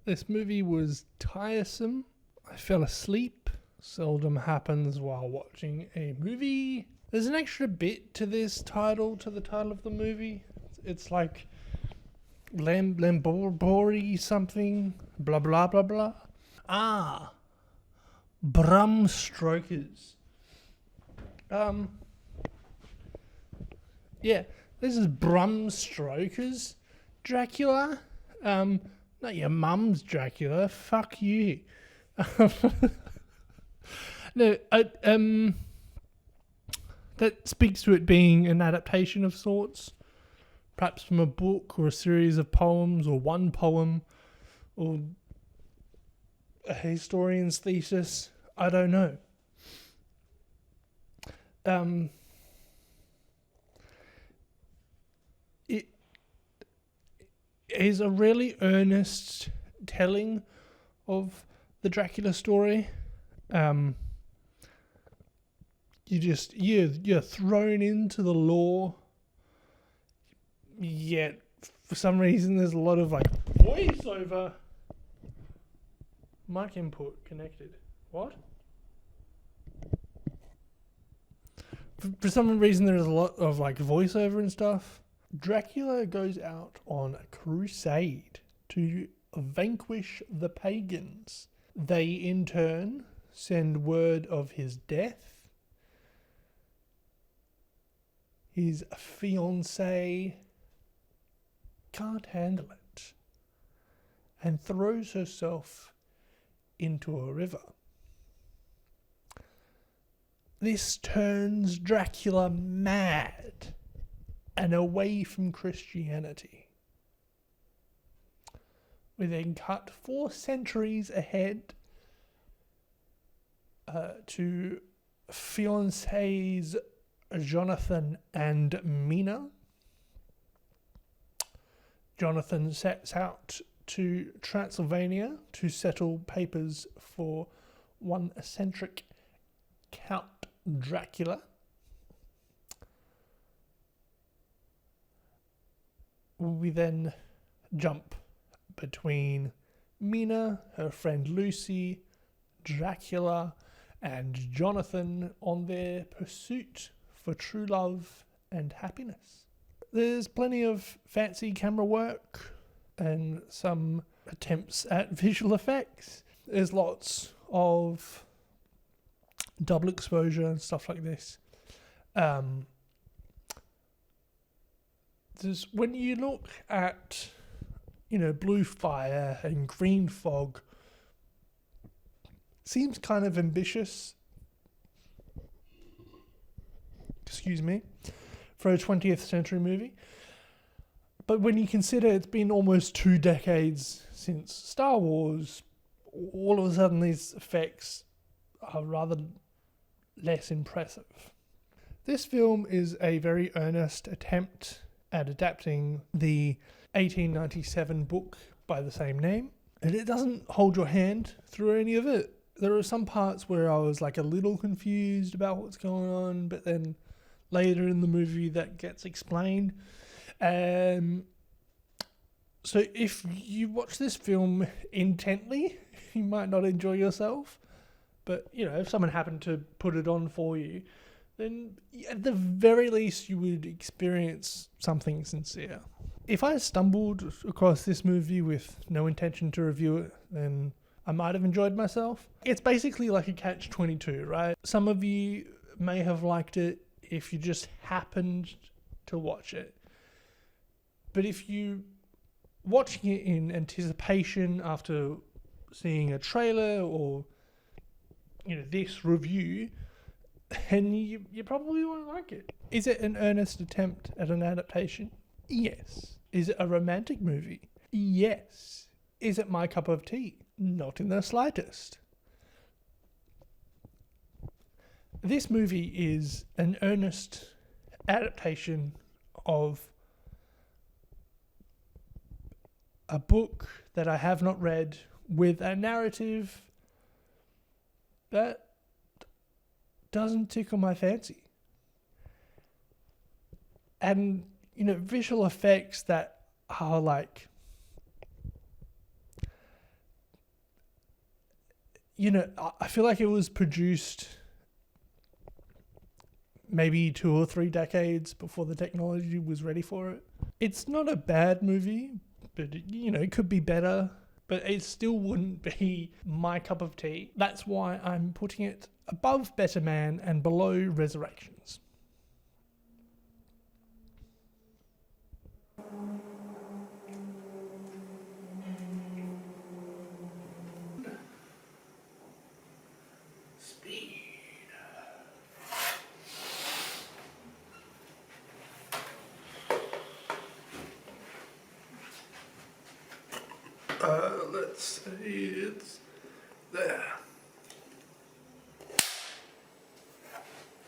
This movie was tiresome. I fell asleep. Seldom happens while watching a movie. There's an extra bit to this title, to the title of the movie. It's like Lambori something, blah blah blah blah. Bram Stokers. Yeah, this is Bram Stoker's Dracula. Not your mum's Dracula. Fuck you. No, that speaks to it being an adaptation of sorts, perhaps from a book or a series of poems or one poem or a historian's thesis. I don't know. It is a really earnest telling of the Dracula story. You're thrown into the lore, yet for some reason there's a lot of like voiceover. Mic input connected. What? For some reason there's a lot of like voiceover and stuff. Dracula goes out on a crusade to vanquish the pagans. They in turn send word of his death. His fiancée can't handle it and throws herself into a river. This turns Dracula mad and away from Christianity. We then cut 4 centuries ahead to fiancés Jonathan and Mina. Jonathan sets out to Transylvania to settle papers for one eccentric Count Dracula. We then jump between Mina, her friend Lucy, Dracula, and Jonathan on their pursuit for true love and happiness. There's plenty of fancy camera work and some attempts at visual effects. There's lots of double exposure and stuff like this. When you look at, blue fire and green fog, seems kind of ambitious. Excuse me, for a 20th century movie. But when you consider it's been almost 2 decades since Star Wars, all of a sudden these effects are rather less impressive. This film is a very earnest attempt at adapting the 1897 book by the same name, and it doesn't hold your hand through any of it. There are some parts where I was like a little confused about what's going on, but then later in the movie that gets explained. So if you watch this film intently, you might not enjoy yourself. But, if someone happened to put it on for you, then at the very least you would experience something sincere. If I stumbled across this movie with no intention to review it, then I might have enjoyed myself. It's basically like a catch-22, right? Some of you may have liked it if you just happened to watch it. But if you watching it in anticipation after seeing a trailer or this review, then you probably won't like it. Is it an earnest attempt at an adaptation? Yes. Is it a romantic movie? Yes. Is it my cup of tea? Not in the slightest. This movie is an earnest adaptation of a book that I have not read, with a narrative that doesn't tickle my fancy. And, visual effects that are like I feel like it was produced maybe 2 or 3 decades before the technology was ready for it. It's not a bad movie, but it could be better, but it still wouldn't be my cup of tea. That's why I'm putting it above Better Man and below Resurrections. Let's see, it's there.